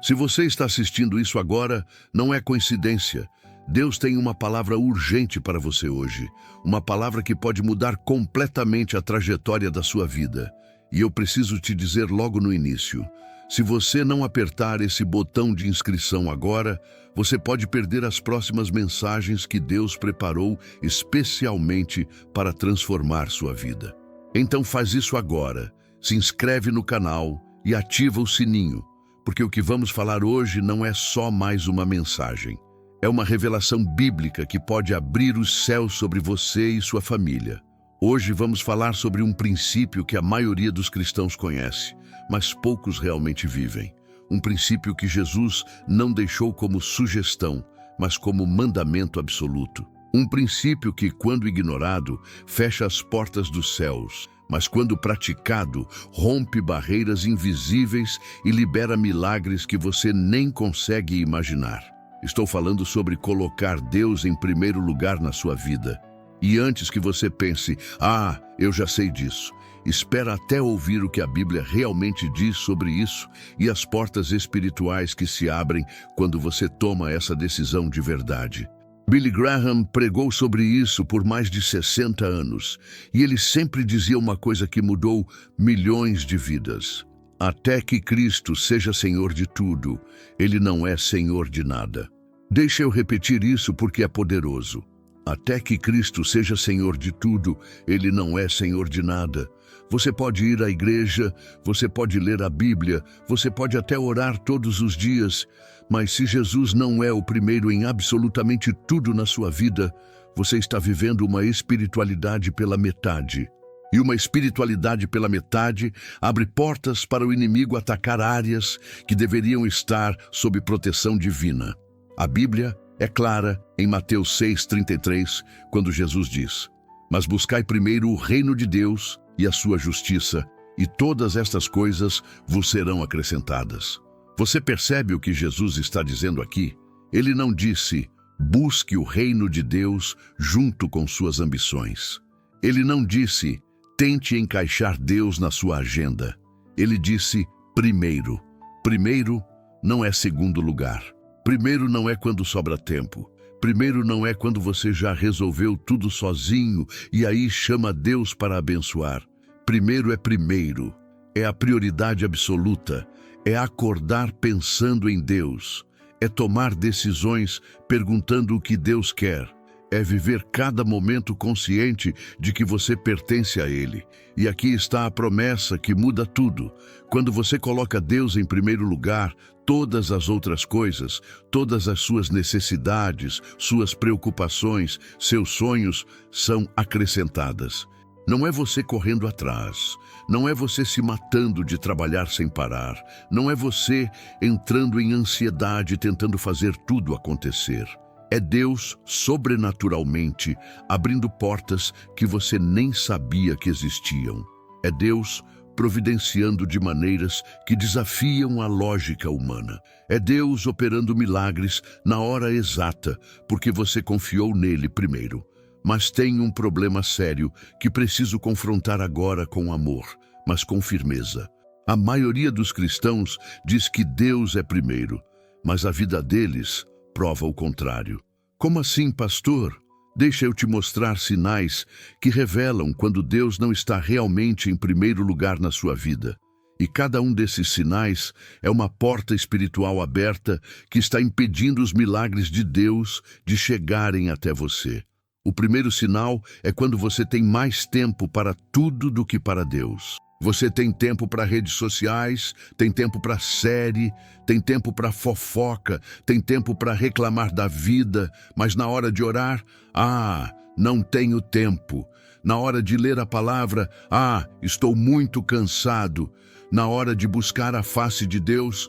Se você está assistindo isso agora, não é coincidência. Deus tem uma palavra urgente para você hoje. Uma palavra que pode mudar completamente a trajetória da sua vida. E eu preciso te dizer logo no início. Se você não apertar esse botão de inscrição agora, você pode perder as próximas mensagens que Deus preparou especialmente para transformar sua vida. Então faz isso agora. Se inscreve no canal e ativa o sininho, porque o que vamos falar hoje não é só mais uma mensagem. É uma revelação bíblica que pode abrir os céus sobre você e sua família. Hoje vamos falar sobre um princípio que a maioria dos cristãos conhece, mas poucos realmente vivem. Um princípio que Jesus não deixou como sugestão, mas como mandamento absoluto. Um princípio que, quando ignorado, fecha as portas dos céus, mas quando praticado, rompe barreiras invisíveis e libera milagres que você nem consegue imaginar. Estou falando sobre colocar Deus em primeiro lugar na sua vida. E antes que você pense, eu já sei disso, espera até ouvir o que a Bíblia realmente diz sobre isso e as portas espirituais que se abrem quando você toma essa decisão de verdade. Billy Graham pregou sobre isso por mais de 60 anos, e ele sempre dizia uma coisa que mudou milhões de vidas. Até que Cristo seja Senhor de tudo, Ele não é Senhor de nada. Deixa eu repetir isso porque é poderoso. Até que Cristo seja Senhor de tudo, Ele não é Senhor de nada. Você pode ir à igreja, você pode ler a Bíblia, você pode até orar todos os dias, mas se Jesus não é o primeiro em absolutamente tudo na sua vida, você está vivendo uma espiritualidade pela metade. E uma espiritualidade pela metade abre portas para o inimigo atacar áreas que deveriam estar sob proteção divina. A Bíblia é clara em Mateus 6,33, quando Jesus diz: "Mas buscai primeiro o reino de Deus e a sua justiça, e todas estas coisas vos serão acrescentadas." Você percebe o que Jesus está dizendo aqui? Ele não disse, busque o reino de Deus junto com suas ambições. Ele não disse, tente encaixar Deus na sua agenda. Ele disse, primeiro. Primeiro não é segundo lugar. Primeiro não é quando sobra tempo. Primeiro não é quando você já resolveu tudo sozinho e aí chama Deus para abençoar. Primeiro é primeiro. É a prioridade absoluta. É acordar pensando em Deus. É tomar decisões perguntando o que Deus quer. É viver cada momento consciente de que você pertence a Ele. E aqui está a promessa que muda tudo. Quando você coloca Deus em primeiro lugar, todas as outras coisas, todas as suas necessidades, suas preocupações, seus sonhos são acrescentadas. Não é você correndo atrás, não é você se matando de trabalhar sem parar, não é você entrando em ansiedade tentando fazer tudo acontecer. É Deus sobrenaturalmente abrindo portas que você nem sabia que existiam. É Deus providenciando de maneiras que desafiam a lógica humana. É Deus operando milagres na hora exata, porque você confiou nele primeiro. Mas tem um problema sério que preciso confrontar agora com amor, mas com firmeza. A maioria dos cristãos diz que Deus é primeiro, mas a vida deles prova o contrário. Como assim, pastor? Deixa eu te mostrar sinais que revelam quando Deus não está realmente em primeiro lugar na sua vida. E cada um desses sinais é uma porta espiritual aberta que está impedindo os milagres de Deus de chegarem até você. O primeiro sinal é quando você tem mais tempo para tudo do que para Deus. Você tem tempo para redes sociais, tem tempo para série, tem tempo para fofoca, tem tempo para reclamar da vida, mas na hora de orar, não tenho tempo. Na hora de ler a palavra, estou muito cansado. Na hora de buscar a face de Deus,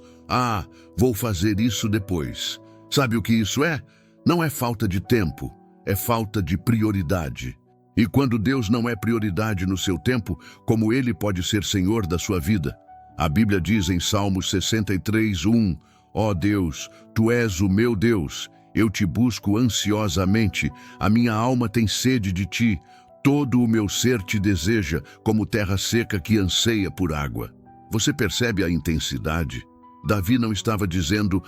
vou fazer isso depois. Sabe o que isso é? Não é falta de tempo. É falta de prioridade. E quando Deus não é prioridade no seu tempo, como Ele pode ser Senhor da sua vida? A Bíblia diz em Salmos 63:1, ó Deus, Tu és o meu Deus, eu te busco ansiosamente, a minha alma tem sede de Ti, todo o meu ser te deseja, como terra seca que anseia por água. Você percebe a intensidade? Davi não estava dizendo,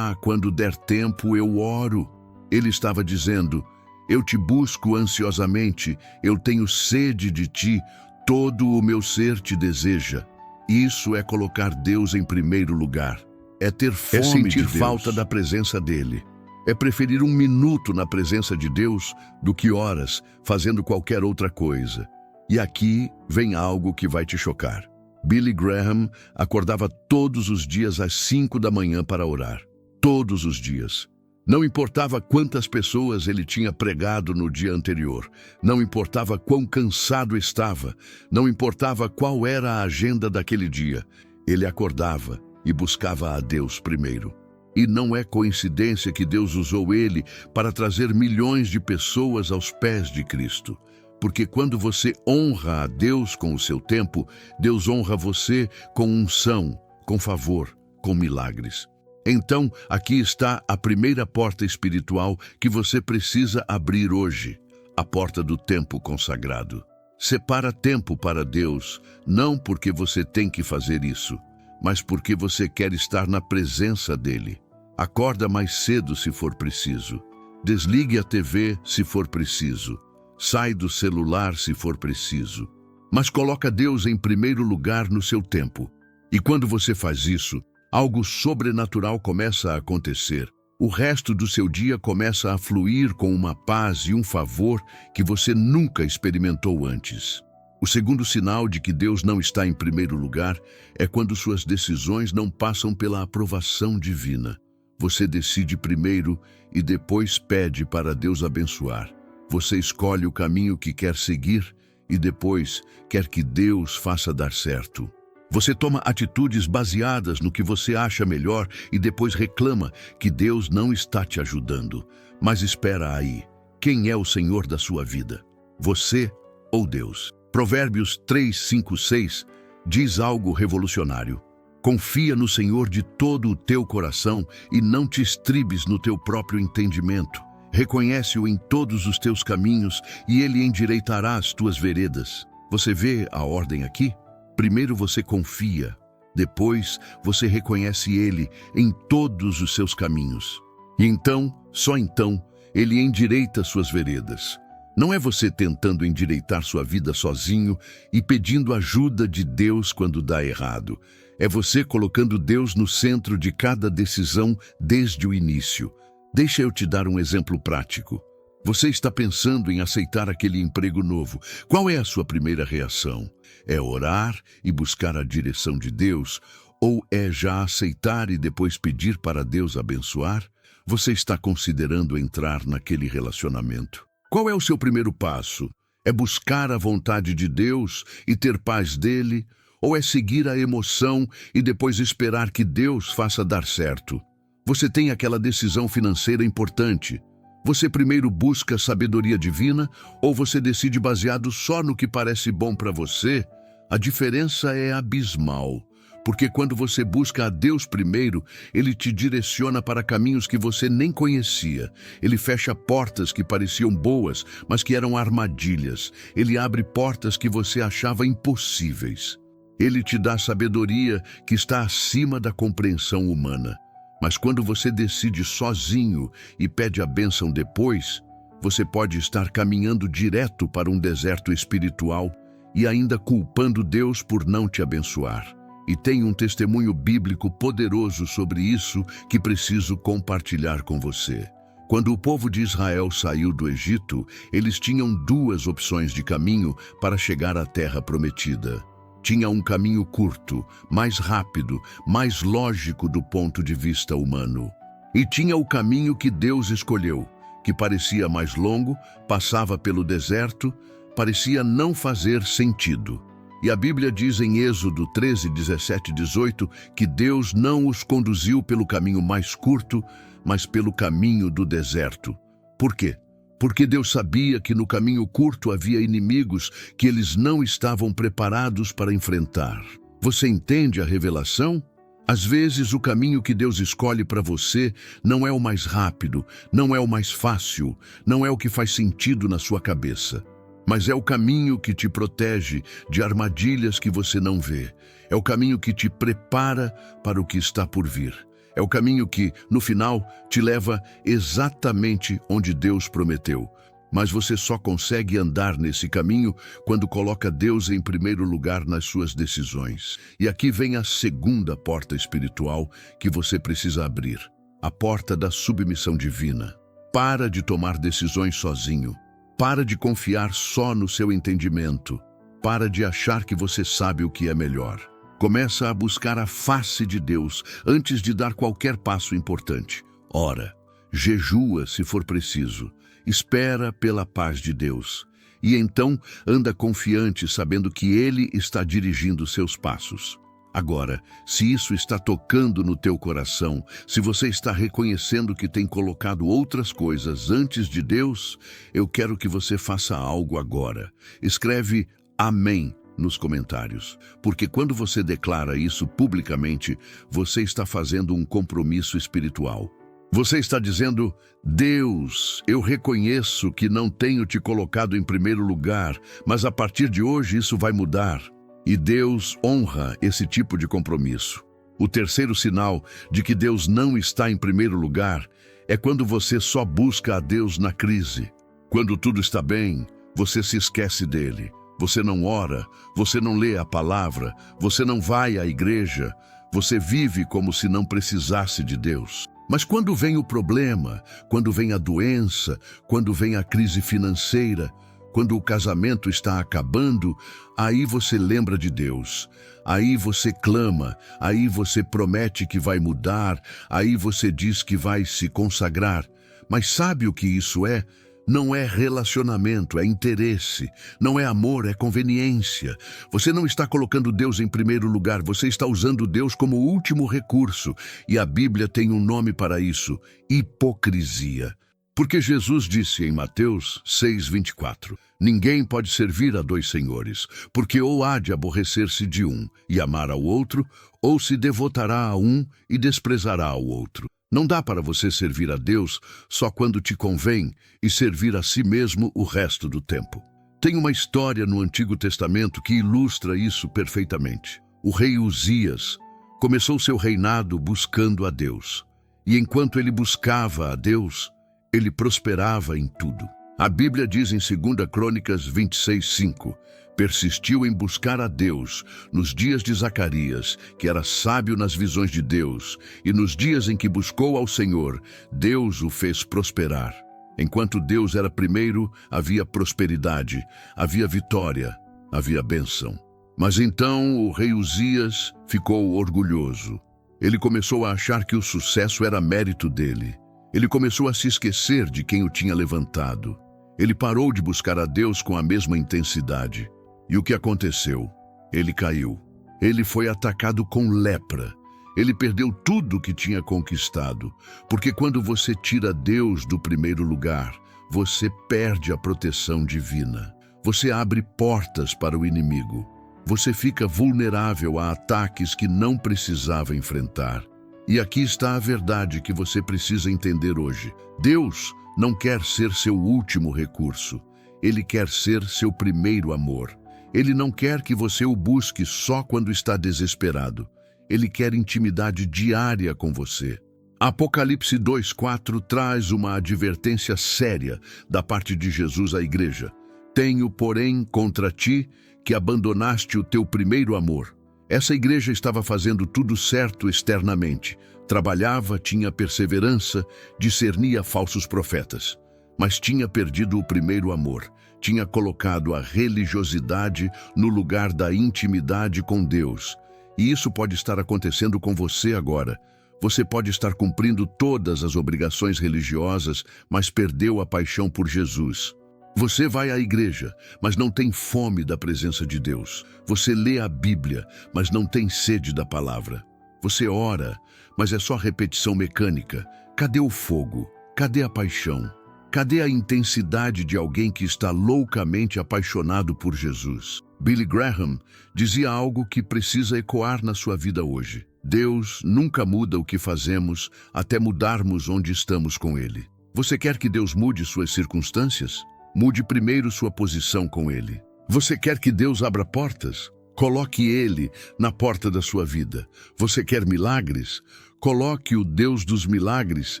quando der tempo eu oro. Ele estava dizendo, eu te busco ansiosamente, eu tenho sede de ti, todo o meu ser te deseja. Isso é colocar Deus em primeiro lugar. É ter fome sentir de Deus. falta Da presença dele. É preferir 1 minuto na presença de Deus do que horas fazendo qualquer outra coisa. E aqui vem algo que vai te chocar. Billy Graham acordava todos os dias às 5 da manhã para orar. Todos os dias. Não importava quantas pessoas ele tinha pregado no dia anterior. Não importava quão cansado estava. Não importava qual era a agenda daquele dia. Ele acordava e buscava a Deus primeiro. E não é coincidência que Deus usou ele para trazer milhões de pessoas aos pés de Cristo. Porque quando você honra a Deus com o seu tempo, Deus honra você com unção, com favor, com milagres. Então, aqui está a primeira porta espiritual que você precisa abrir hoje, a porta do tempo consagrado. Separa tempo para Deus, não porque você tem que fazer isso, mas porque você quer estar na presença dele. Acorda mais cedo se for preciso. Desligue a TV se for preciso. Sai do celular se for preciso. Mas coloca Deus em primeiro lugar no seu tempo. E quando você faz isso, algo sobrenatural começa a acontecer. O resto do seu dia começa a fluir com uma paz e um favor que você nunca experimentou antes. O segundo sinal de que Deus não está em primeiro lugar é quando suas decisões não passam pela aprovação divina. Você decide primeiro e depois pede para Deus abençoar. Você escolhe o caminho que quer seguir e depois quer que Deus faça dar certo. Você toma atitudes baseadas no que você acha melhor e depois reclama que Deus não está te ajudando. Mas espera aí, quem é o Senhor da sua vida? Você ou Deus? Provérbios 3, 5, 6 diz algo revolucionário. Confia no Senhor de todo o teu coração e não te estribes no teu próprio entendimento. Reconhece-o em todos os teus caminhos e ele endireitará as tuas veredas. Você vê a ordem aqui? Primeiro você confia, depois você reconhece ele em todos os seus caminhos. E então, só então, ele endireita suas veredas. Não é você tentando endireitar sua vida sozinho e pedindo ajuda de Deus quando dá errado. É você colocando Deus no centro de cada decisão desde o início. Deixa eu te dar um exemplo prático. Você está pensando em aceitar aquele emprego novo. Qual é a sua primeira reação? É orar e buscar a direção de Deus? Ou é já aceitar e depois pedir para Deus abençoar? Você está considerando entrar naquele relacionamento? Qual é o seu primeiro passo? É buscar a vontade de Deus e ter paz dele? Ou é seguir a emoção e depois esperar que Deus faça dar certo? Você tem aquela decisão financeira importante. Você primeiro busca sabedoria divina ou você decide baseado só no que parece bom para você? A diferença é abismal, porque quando você busca a Deus primeiro, Ele te direciona para caminhos que você nem conhecia. Ele fecha portas que pareciam boas, mas que eram armadilhas. Ele abre portas que você achava impossíveis. Ele te dá sabedoria que está acima da compreensão humana. Mas quando você decide sozinho e pede a bênção depois, você pode estar caminhando direto para um deserto espiritual e ainda culpando Deus por não te abençoar. E tem um testemunho bíblico poderoso sobre isso que preciso compartilhar com você. Quando o povo de Israel saiu do Egito, eles tinham duas opções de caminho para chegar à terra prometida. Tinha um caminho curto, mais rápido, mais lógico do ponto de vista humano. E tinha o caminho que Deus escolheu, que parecia mais longo, passava pelo deserto, parecia não fazer sentido. E a Bíblia diz em Êxodo 13, 17 e 18 que Deus não os conduziu pelo caminho mais curto, mas pelo caminho do deserto. Por quê? Porque Deus sabia que no caminho curto havia inimigos que eles não estavam preparados para enfrentar. Você entende a revelação? Às vezes o caminho que Deus escolhe para você não é o mais rápido, não é o mais fácil, não é o que faz sentido na sua cabeça. Mas é o caminho que te protege de armadilhas que você não vê. É o caminho que te prepara para o que está por vir. É o caminho que, no final, te leva exatamente onde Deus prometeu. Mas você só consegue andar nesse caminho quando coloca Deus em primeiro lugar nas suas decisões. E aqui vem a segunda porta espiritual que você precisa abrir. A porta da submissão divina. Para de tomar decisões sozinho. Para de confiar só no seu entendimento. Para de achar que você sabe o que é melhor. Começa a buscar a face de Deus antes de dar qualquer passo importante. Ora, jejua se for preciso. Espera pela paz de Deus. E então anda confiante, sabendo que Ele está dirigindo seus passos. Agora, se isso está tocando no teu coração, se você está reconhecendo que tem colocado outras coisas antes de Deus, eu quero que você faça algo agora. Escreve Amém nos comentários, porque quando você declara isso publicamente, você está fazendo um compromisso espiritual. Você está dizendo: Deus, eu reconheço que não tenho te colocado em primeiro lugar, mas a partir de hoje isso vai mudar. E Deus honra esse tipo de compromisso. O terceiro sinal de que Deus não está em primeiro lugar é quando você só busca a Deus na crise. Quando tudo está bem, você se esquece dele. Você não ora, você não lê a palavra, você não vai à igreja, você vive como se não precisasse de Deus. Mas quando vem o problema, quando vem a doença, quando vem a crise financeira, quando o casamento está acabando, aí você lembra de Deus. Aí você clama, aí você promete que vai mudar, aí você diz que vai se consagrar. Mas sabe o que isso é? Não é relacionamento, é interesse. Não é amor, é conveniência. Você não está colocando Deus em primeiro lugar, você está usando Deus como último recurso. E a Bíblia tem um nome para isso: hipocrisia. Porque Jesus disse em Mateus 6:24, ninguém pode servir a dois senhores, porque ou há de aborrecer-se de um e amar ao outro, ou se devotará a um e desprezará ao outro. Não dá para você servir a Deus só quando te convém e servir a si mesmo o resto do tempo. Tem uma história no Antigo Testamento que ilustra isso perfeitamente. O rei Uzias começou seu reinado buscando a Deus. E enquanto ele buscava a Deus, ele prosperava em tudo. A Bíblia diz em 2 Crônicas 26:5, persistiu em buscar a Deus nos dias de Zacarias, que era sábio nas visões de Deus, e nos dias em que buscou ao Senhor, Deus o fez prosperar. Enquanto Deus era primeiro, havia prosperidade, havia vitória, havia bênção. Mas então o rei Uzias ficou orgulhoso. Ele começou a achar que o sucesso era mérito dele. Ele começou a se esquecer de quem o tinha levantado. Ele parou de buscar a Deus com a mesma intensidade. E o que aconteceu? Ele caiu. Ele foi atacado com lepra. Ele perdeu tudo que tinha conquistado. Porque quando você tira Deus do primeiro lugar, você perde a proteção divina. Você abre portas para o inimigo. Você fica vulnerável a ataques que não precisava enfrentar. E aqui está a verdade que você precisa entender hoje. Deus não quer ser seu último recurso. Ele quer ser seu primeiro amor. Ele não quer que você o busque só quando está desesperado. Ele quer intimidade diária com você. Apocalipse 2:4 traz uma advertência séria da parte de Jesus à igreja. Tenho, porém, contra ti que abandonaste o teu primeiro amor. Essa igreja estava fazendo tudo certo externamente. Trabalhava, tinha perseverança, discernia falsos profetas. Mas tinha perdido o primeiro amor. Tinha colocado a religiosidade no lugar da intimidade com Deus. E isso pode estar acontecendo com você agora. Você pode estar cumprindo todas as obrigações religiosas, mas perdeu a paixão por Jesus. Você vai à igreja, mas não tem fome da presença de Deus. Você lê a Bíblia, mas não tem sede da palavra. Você ora, mas é só repetição mecânica. Cadê o fogo? Cadê a paixão? Cadê a intensidade de alguém que está loucamente apaixonado por Jesus? Billy Graham dizia algo que precisa ecoar na sua vida hoje. Deus nunca muda o que fazemos até mudarmos onde estamos com Ele. Você quer que Deus mude suas circunstâncias? Mude primeiro sua posição com Ele. Você quer que Deus abra portas? Coloque Ele na porta da sua vida. Você quer milagres? Coloque o Deus dos milagres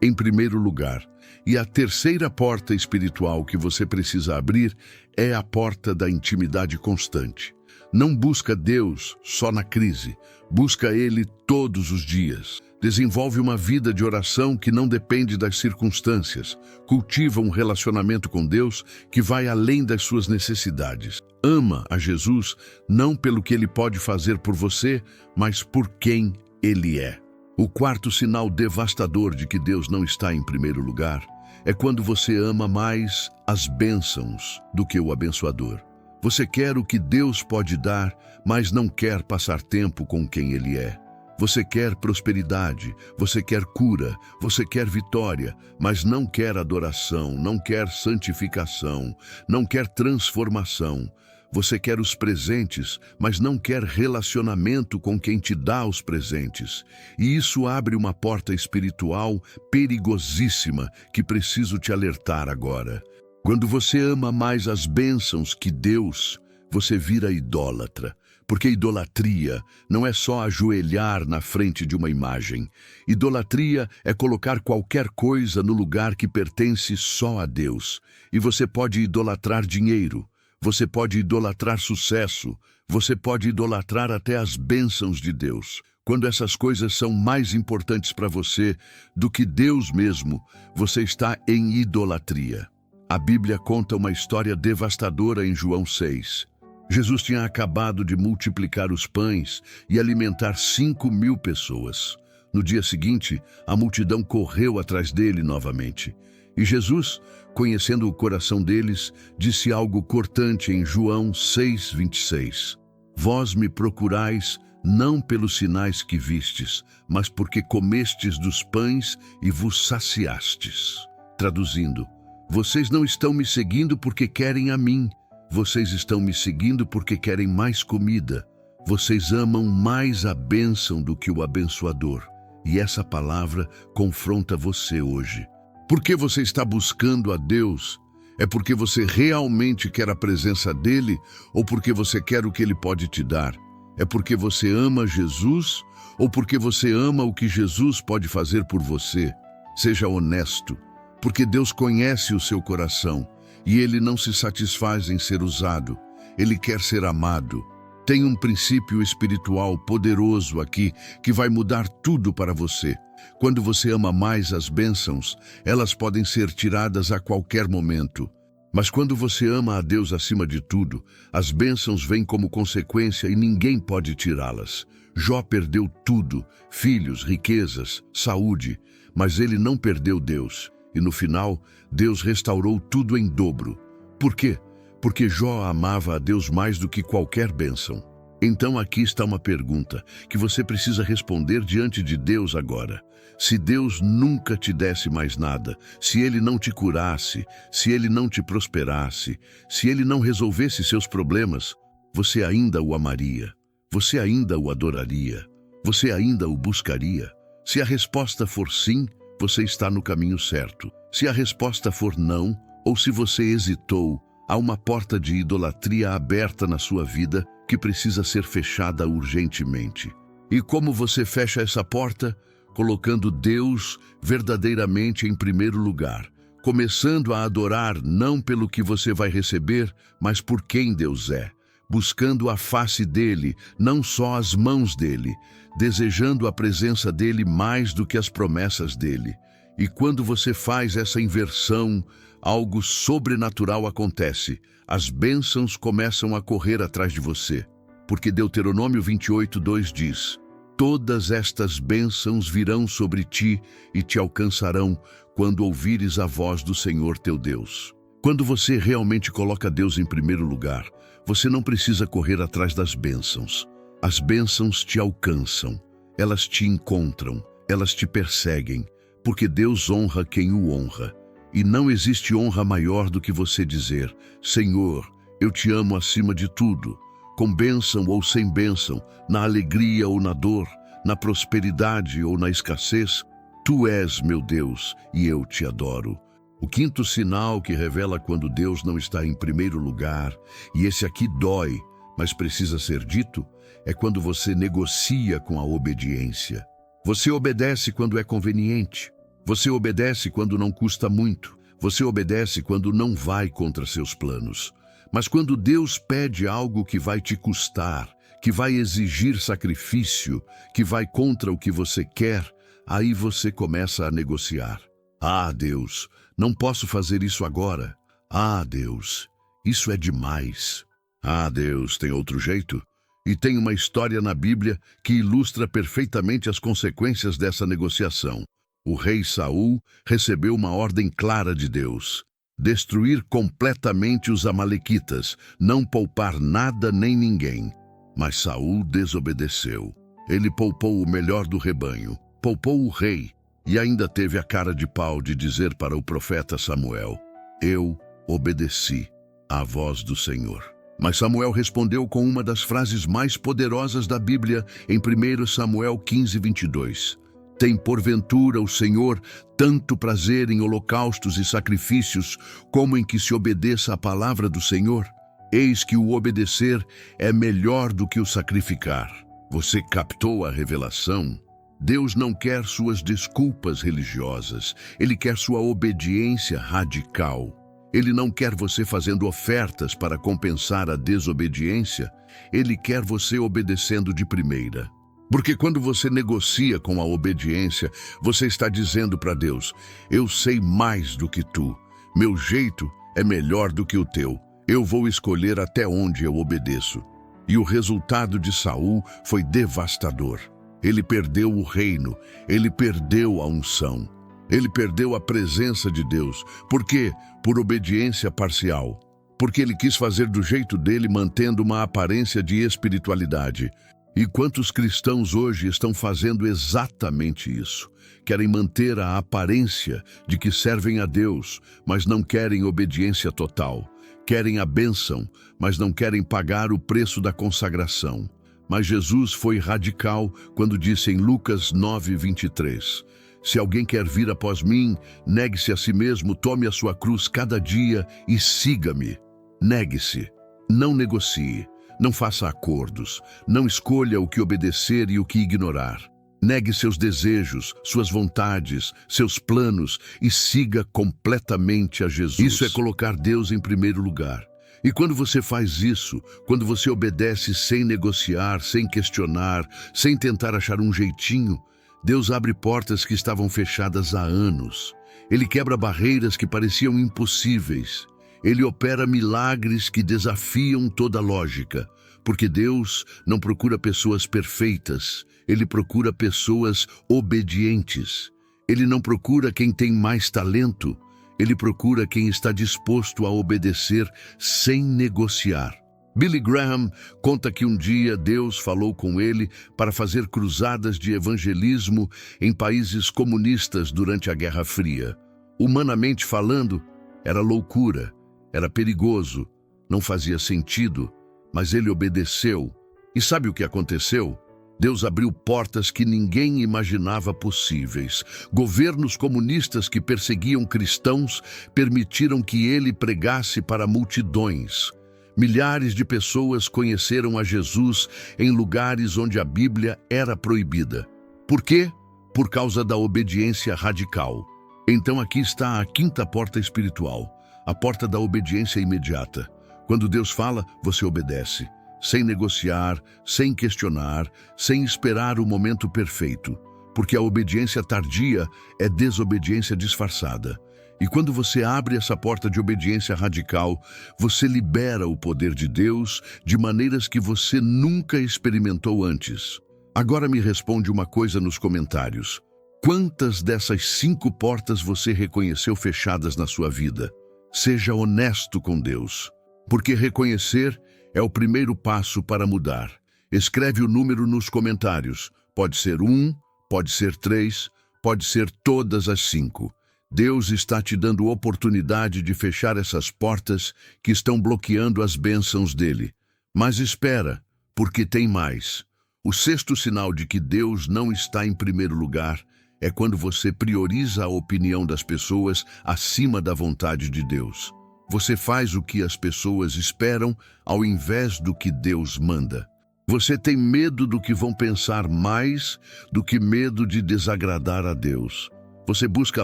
em primeiro lugar. E a terceira porta espiritual que você precisa abrir é a porta da intimidade constante. Não busca Deus só na crise, busca Ele todos os dias. Desenvolve uma vida de oração que não depende das circunstâncias. Cultiva um relacionamento com Deus que vai além das suas necessidades. Ama a Jesus não pelo que Ele pode fazer por você, mas por quem Ele é. O quarto sinal devastador de que Deus não está em primeiro lugar é quando você ama mais as bênçãos do que o abençoador. Você quer o que Deus pode dar, mas não quer passar tempo com quem Ele é. Você quer prosperidade, você quer cura, você quer vitória, mas não quer adoração, não quer santificação, não quer transformação. Você quer os presentes, mas não quer relacionamento com quem te dá os presentes. E isso abre uma porta espiritual perigosíssima que preciso te alertar agora. Quando você ama mais as bênçãos que Deus, você vira idólatra. Porque idolatria não é só ajoelhar na frente de uma imagem. Idolatria é colocar qualquer coisa no lugar que pertence só a Deus. E você pode idolatrar dinheiro, você pode idolatrar sucesso, você pode idolatrar até as bênçãos de Deus. Quando essas coisas são mais importantes para você do que Deus mesmo, você está em idolatria. A Bíblia conta uma história devastadora em João 6. Jesus tinha acabado de multiplicar os pães e alimentar 5.000 pessoas. No dia seguinte, a multidão correu atrás dele novamente. E Jesus, conhecendo o coração deles, disse algo cortante em João 6:26. Vós me procurais não pelos sinais que vistes, mas porque comestes dos pães e vos saciastes. Traduzindo, vocês não estão me seguindo porque querem a mim. Vocês estão me seguindo porque querem mais comida. Vocês amam mais a bênção do que o abençoador. E essa palavra confronta você hoje. Por que você está buscando a Deus? É porque você realmente quer a presença dele ou porque você quer o que ele pode te dar? É porque você ama Jesus ou porque você ama o que Jesus pode fazer por você? Seja honesto, porque Deus conhece o seu coração. E Ele não se satisfaz em ser usado, Ele quer ser amado. Tem um princípio espiritual poderoso aqui que vai mudar tudo para você. Quando você ama mais as bênçãos, elas podem ser tiradas a qualquer momento. Mas quando você ama a Deus acima de tudo, as bênçãos vêm como consequência e ninguém pode tirá-las. Jó perdeu tudo, filhos, riquezas, saúde, mas ele não perdeu Deus. E no final, Deus restaurou tudo em dobro. Por quê? Porque Jó amava a Deus mais do que qualquer bênção. Então aqui está uma pergunta que você precisa responder diante de Deus agora. Se Deus nunca te desse mais nada, se Ele não te curasse, se Ele não te prosperasse, se Ele não resolvesse seus problemas, você ainda o amaria? Você ainda o adoraria? Você ainda o buscaria? Se a resposta for sim, você está no caminho certo. Se a resposta for não, ou se você hesitou, há uma porta de idolatria aberta na sua vida que precisa ser fechada urgentemente. E como você fecha essa porta? Colocando Deus verdadeiramente em primeiro lugar, começando a adorar não pelo que você vai receber, mas por quem Deus é, buscando a face dele, não só as mãos dele, desejando a presença dele mais do que as promessas dele. E quando você faz essa inversão, algo sobrenatural acontece. As bênçãos começam a correr atrás de você. Porque Deuteronômio 28:2 diz: todas estas bênçãos virão sobre ti e te alcançarão quando ouvires a voz do Senhor teu Deus. Quando você realmente coloca Deus em primeiro lugar, você não precisa correr atrás das bênçãos. As bênçãos te alcançam, elas te encontram, elas te perseguem, porque Deus honra quem o honra. E não existe honra maior do que você dizer: Senhor, eu te amo acima de tudo, com bênção ou sem bênção, na alegria ou na dor, na prosperidade ou na escassez. Tu és meu Deus e eu te adoro. O quinto sinal que revela quando Deus não está em primeiro lugar, e esse aqui dói, mas precisa ser dito, é quando você negocia com a obediência. Você obedece quando é conveniente. Você obedece quando não custa muito. Você obedece quando não vai contra seus planos. Mas quando Deus pede algo que vai te custar, que vai exigir sacrifício, que vai contra o que você quer, aí você começa a negociar. Ah, Deus, não posso fazer isso agora. Ah, Deus, isso é demais. Ah, Deus, tem outro jeito? E tem uma história na Bíblia que ilustra perfeitamente as consequências dessa negociação. O rei Saul recebeu uma ordem clara de Deus: destruir completamente os amalequitas, não poupar nada nem ninguém. Mas Saul desobedeceu. Ele poupou o melhor do rebanho, poupou o rei, e ainda teve a cara de pau de dizer para o profeta Samuel: eu obedeci à voz do Senhor. Mas Samuel respondeu com uma das frases mais poderosas da Bíblia em 1 Samuel 15:22. Tem porventura o Senhor tanto prazer em holocaustos e sacrifícios, como em que se obedeça à palavra do Senhor? Eis que o obedecer é melhor do que o sacrificar. Você captou a revelação? Deus não quer suas desculpas religiosas, Ele quer sua obediência radical. Ele não quer você fazendo ofertas para compensar a desobediência, Ele quer você obedecendo de primeira. Porque quando você negocia com a obediência, você está dizendo para Deus: eu sei mais do que tu, meu jeito é melhor do que o teu, eu vou escolher até onde eu obedeço. E o resultado de Saul foi devastador. Ele perdeu o reino, ele perdeu a unção, ele perdeu a presença de Deus. Por quê? Por obediência parcial. Porque ele quis fazer do jeito dele, mantendo uma aparência de espiritualidade. E quantos cristãos hoje estão fazendo exatamente isso? Querem manter a aparência de que servem a Deus, mas não querem obediência total. Querem a bênção, mas não querem pagar o preço da consagração. Mas Jesus foi radical quando disse em Lucas 9:23, se alguém quer vir após mim, negue-se a si mesmo, tome a sua cruz cada dia e siga-me. Negue-se, não negocie, não faça acordos, não escolha o que obedecer e o que ignorar. Negue seus desejos, suas vontades, seus planos e siga completamente a Jesus. Isso é colocar Deus em primeiro lugar. E quando você faz isso, quando você obedece sem negociar, sem questionar, sem tentar achar um jeitinho, Deus abre portas que estavam fechadas há anos. Ele quebra barreiras que pareciam impossíveis. Ele opera milagres que desafiam toda lógica. Porque Deus não procura pessoas perfeitas, Ele procura pessoas obedientes. Ele não procura quem tem mais talento, Ele procura quem está disposto a obedecer sem negociar. Billy Graham conta que um dia Deus falou com ele para fazer cruzadas de evangelismo em países comunistas durante a Guerra Fria. Humanamente falando, era loucura, era perigoso, não fazia sentido, mas ele obedeceu. E sabe o que aconteceu? Deus abriu portas que ninguém imaginava possíveis. Governos comunistas que perseguiam cristãos permitiram que ele pregasse para multidões. Milhares de pessoas conheceram a Jesus em lugares onde a Bíblia era proibida. Por quê? Por causa da obediência radical. Então aqui está a quinta porta espiritual, a porta da obediência imediata. Quando Deus fala, você obedece. Sem negociar, sem questionar, sem esperar o momento perfeito, porque a obediência tardia é desobediência disfarçada. E quando você abre essa porta de obediência radical, você libera o poder de Deus de maneiras que você nunca experimentou antes. Agora me responde uma coisa nos comentários. Quantas dessas 5 portas você reconheceu fechadas na sua vida? Seja honesto com Deus, porque reconhecer é o primeiro passo para mudar. Escreve o número nos comentários. Pode ser 1, pode ser 3, pode ser todas as 5. Deus está te dando oportunidade de fechar essas portas que estão bloqueando as bênçãos dele. Mas espera, porque tem mais. O 6º sinal de que Deus não está em primeiro lugar É quando você prioriza a opinião das pessoas acima da vontade de Deus. Você faz o que as pessoas esperam ao invés do que Deus manda. Você tem medo do que vão pensar mais do que medo de desagradar a Deus. Você busca a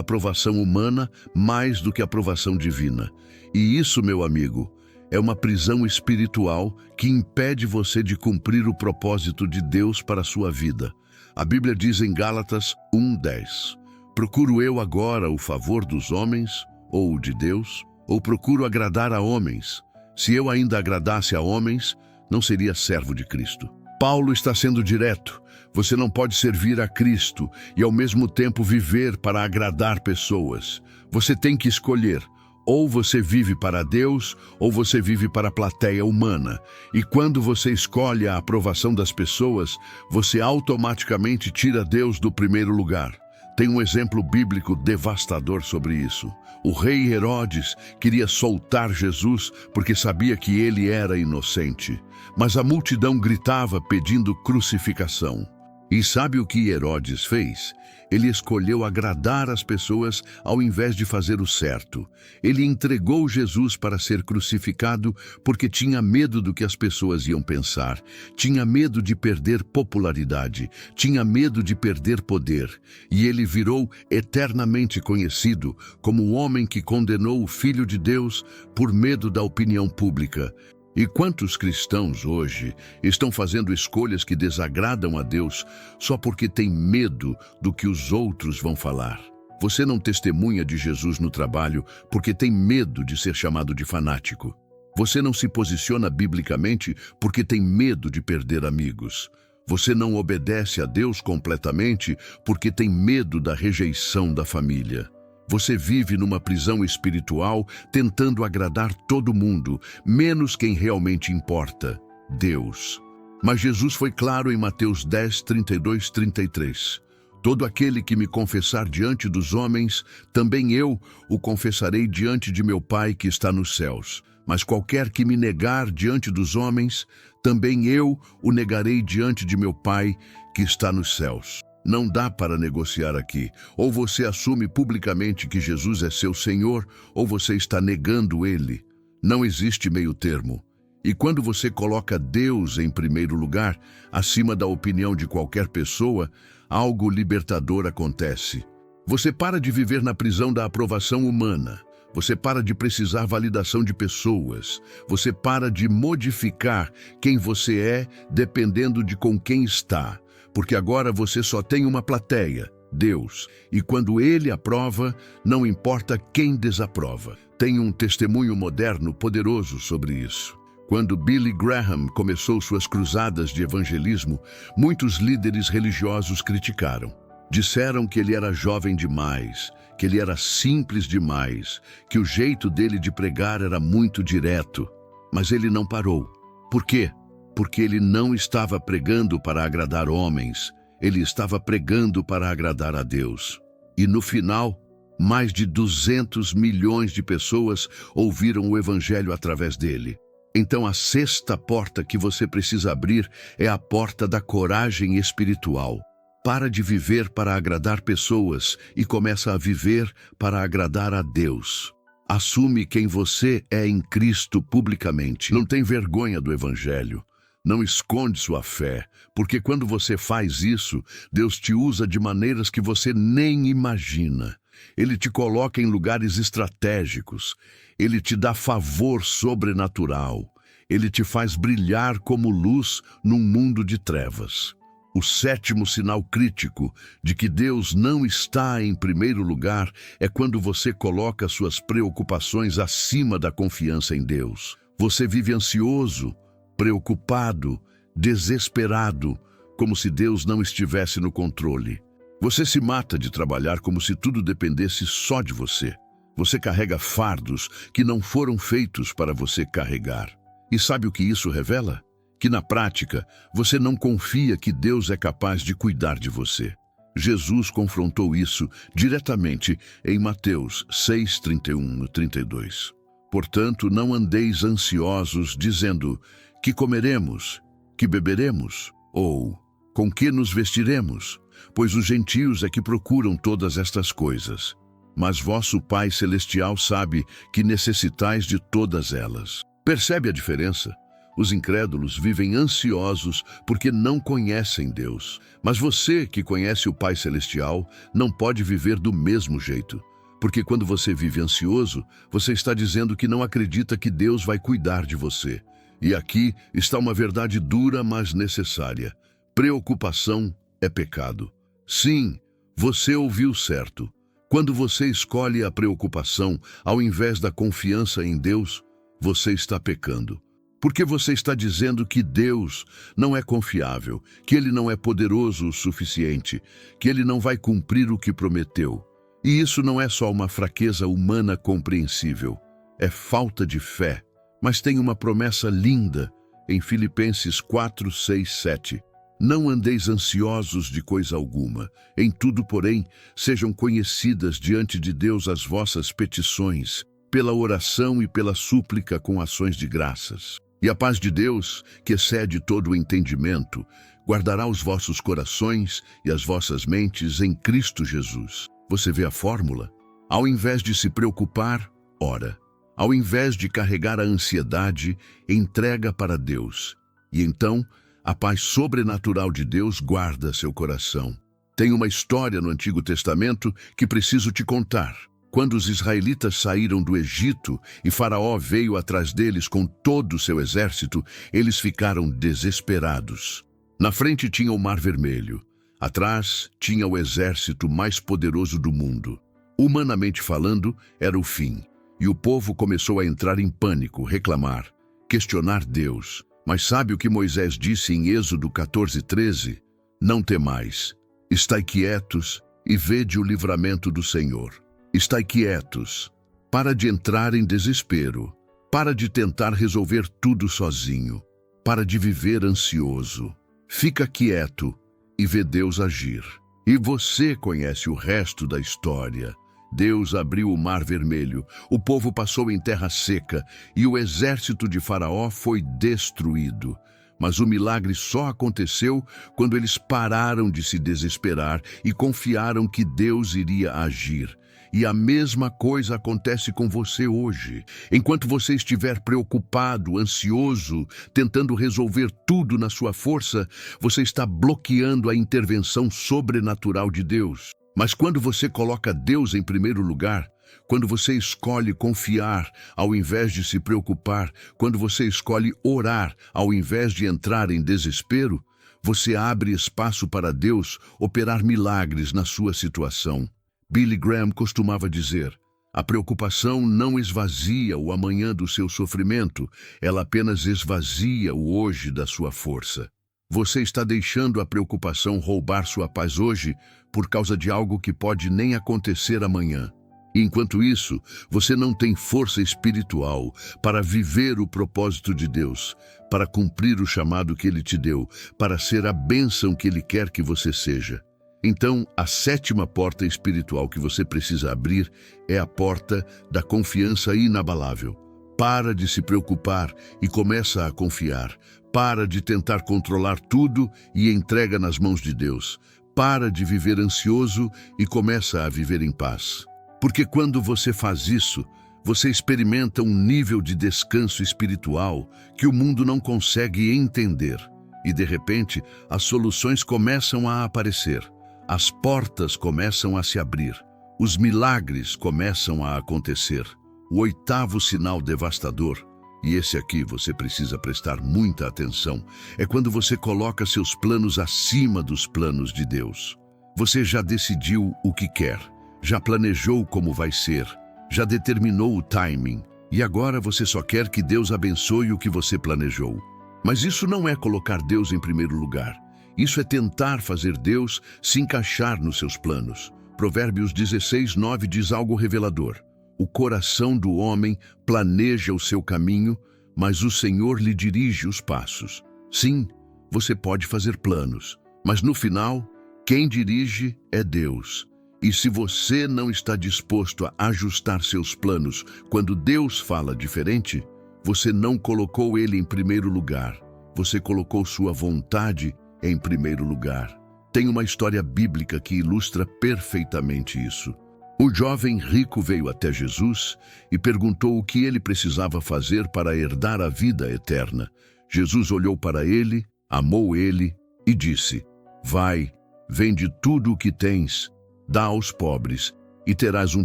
aprovação humana mais do que a aprovação divina. E isso, meu amigo, é uma prisão espiritual que impede você de cumprir o propósito de Deus para a sua vida. A Bíblia diz em Gálatas 1:10: procuro eu agora o favor dos homens ou o de Deus? Ou procuro agradar a homens? Se eu ainda agradasse a homens, não seria servo de Cristo. Paulo está sendo direto. Você não pode servir a Cristo e ao mesmo tempo viver para agradar pessoas. Você tem que escolher. Ou você vive para Deus, ou você vive para a plateia humana. E quando você escolhe a aprovação das pessoas, você automaticamente tira Deus do primeiro lugar. Tem um exemplo bíblico devastador sobre isso. O rei Herodes queria soltar Jesus porque sabia que ele era inocente. Mas a multidão gritava pedindo crucificação. E sabe o que Herodes fez? Ele escolheu agradar as pessoas ao invés de fazer o certo. Ele entregou Jesus para ser crucificado porque tinha medo do que as pessoas iam pensar. Tinha medo de perder popularidade. Tinha medo de perder poder. E ele virou eternamente conhecido como o homem que condenou o Filho de Deus por medo da opinião pública. E quantos cristãos hoje estão fazendo escolhas que desagradam a Deus só porque têm medo do que os outros vão falar? Você não testemunha de Jesus no trabalho porque tem medo de ser chamado de fanático. Você não se posiciona biblicamente porque tem medo de perder amigos. Você não obedece a Deus completamente porque tem medo da rejeição da família. Você vive numa prisão espiritual tentando agradar todo mundo, menos quem realmente importa, Deus. Mas Jesus foi claro em Mateus 10, 32, 33. Todo aquele que me confessar diante dos homens, também eu o confessarei diante de meu Pai que está nos céus. Mas qualquer que me negar diante dos homens, também eu o negarei diante de meu Pai que está nos céus. Não dá para negociar aqui. Ou você assume publicamente que Jesus é seu Senhor, ou você está negando Ele. Não existe meio termo. E quando você coloca Deus em primeiro lugar, acima da opinião de qualquer pessoa, algo libertador acontece. Você para de viver na prisão da aprovação humana. Você para de precisar validação de pessoas. Você para de modificar quem você é dependendo de com quem está. Porque agora você só tem uma plateia, Deus. E quando Ele aprova, não importa quem desaprova. Tem um testemunho moderno poderoso sobre isso. Quando Billy Graham começou suas cruzadas de evangelismo, muitos líderes religiosos criticaram. Disseram que ele era jovem demais, que ele era simples demais, que o jeito dele de pregar era muito direto. Mas ele não parou. Por quê? Porque ele não estava pregando para agradar homens, ele estava pregando para agradar a Deus. E no final, mais de 200 milhões de pessoas ouviram o Evangelho através dele. Então a sexta porta que você precisa abrir é a porta da coragem espiritual. Para de viver para agradar pessoas e começa a viver para agradar a Deus. Assume quem você é em Cristo publicamente. Não tem vergonha do Evangelho. Não esconde sua fé, porque quando você faz isso, Deus te usa de maneiras que você nem imagina. Ele te coloca em lugares estratégicos. Ele te dá favor sobrenatural. Ele te faz brilhar como luz num mundo de trevas. O sétimo sinal crítico de que Deus não está em primeiro lugar é quando você coloca suas preocupações acima da confiança em Deus. Você vive ansioso, preocupado, desesperado, como se Deus não estivesse no controle. Você se mata de trabalhar como se tudo dependesse só de você. Você carrega fardos que não foram feitos para você carregar. E sabe o que isso revela? Que na prática, você não confia que Deus é capaz de cuidar de você. Jesus confrontou isso diretamente em Mateus 6, 31 e 32. Portanto, não andeis ansiosos, dizendo: que comeremos, que beberemos, ou Com que nos vestiremos? Pois os gentios é que procuram todas estas coisas. Mas vosso Pai Celestial sabe que necessitais de todas elas. Percebe a diferença? Os incrédulos vivem ansiosos porque não conhecem Deus. Mas você que conhece o Pai Celestial não pode viver do mesmo jeito. Porque quando você vive ansioso, você está dizendo que não acredita que Deus vai cuidar de você. E aqui está uma verdade dura, mas necessária. Preocupação é pecado. Sim, você ouviu certo. Quando você escolhe a preocupação ao invés da confiança em Deus, você está pecando. Porque você está dizendo que Deus não é confiável, que Ele não é poderoso o suficiente, que Ele não vai cumprir o que prometeu. E isso não é só uma fraqueza humana compreensível, é falta de fé. Mas tem uma promessa linda em Filipenses 4, 6, 7. Não andeis ansiosos de coisa alguma. Em tudo, porém, sejam conhecidas diante de Deus as vossas petições, pela oração e pela súplica com ações de graças. E a paz de Deus, que excede todo o entendimento, guardará os vossos corações e as vossas mentes em Cristo Jesus. Você vê a fórmula? Ao invés de se preocupar, ora. Ao invés de carregar a ansiedade, entrega para Deus. E então, a paz sobrenatural de Deus guarda seu coração. Tem uma história no Antigo Testamento que preciso te contar. Quando os israelitas saíram do Egito e Faraó veio atrás deles com todo o seu exército, eles ficaram desesperados. Na frente tinha o Mar Vermelho. Atrás tinha o exército mais poderoso do mundo. Humanamente falando, era o fim. E o povo começou a entrar em pânico, reclamar, questionar Deus. Mas sabe o que Moisés disse em Êxodo 14, 13? Não temais, estai quietos e vede o livramento do Senhor. Estai quietos, para de entrar em desespero, para de tentar resolver tudo sozinho, para de viver ansioso. Fica quieto e vê Deus agir. E você conhece o resto da história. Deus abriu o Mar Vermelho, o povo passou em terra seca e o exército de Faraó foi destruído. Mas o milagre só aconteceu quando eles pararam de se desesperar e confiaram que Deus iria agir. E a mesma coisa acontece com você hoje. Enquanto você estiver preocupado, ansioso, tentando resolver tudo na sua força, você está bloqueando a intervenção sobrenatural de Deus. Mas quando você coloca Deus em primeiro lugar, quando você escolhe confiar ao invés de se preocupar, quando você escolhe orar ao invés de entrar em desespero, você abre espaço para Deus operar milagres na sua situação. Billy Graham costumava dizer, a preocupação não esvazia o amanhã do seu sofrimento, ela apenas esvazia o hoje da sua força. Você está deixando a preocupação roubar sua paz hoje por causa de algo que pode nem acontecer amanhã. E enquanto isso, você não tem força espiritual para viver o propósito de Deus, para cumprir o chamado que Ele te deu, para ser a bênção que Ele quer que você seja. Então, a sétima porta espiritual que você precisa abrir é a porta da confiança inabalável. Para de se preocupar e começa a confiar. Para de tentar controlar tudo e entrega nas mãos de Deus. Para de viver ansioso e começa a viver em paz. Porque quando você faz isso, você experimenta um nível de descanso espiritual que o mundo não consegue entender. E de repente, as soluções começam a aparecer. As portas começam a se abrir. Os milagres começam a acontecer. O oitavo sinal devastador, e esse aqui você precisa prestar muita atenção, é quando você coloca seus planos acima dos planos de Deus. Você já decidiu o que quer, já planejou como vai ser, já determinou o timing, e agora você só quer que Deus abençoe o que você planejou. Mas isso não é colocar Deus em primeiro lugar. Isso é tentar fazer Deus se encaixar nos seus planos. Provérbios 16, 9 diz algo revelador. O coração do homem planeja o seu caminho, mas o Senhor lhe dirige os passos. Sim, você pode fazer planos, mas no final, quem dirige é Deus. E se você não está disposto a ajustar seus planos quando Deus fala diferente, você não colocou Ele em primeiro lugar. Você colocou sua vontade em primeiro lugar. Tem uma história bíblica que ilustra perfeitamente isso. O jovem rico veio até Jesus e perguntou o que ele precisava fazer para herdar a vida eterna. Jesus olhou para ele, amou ele e disse: Vai, vende tudo o que tens, dá aos pobres e terás um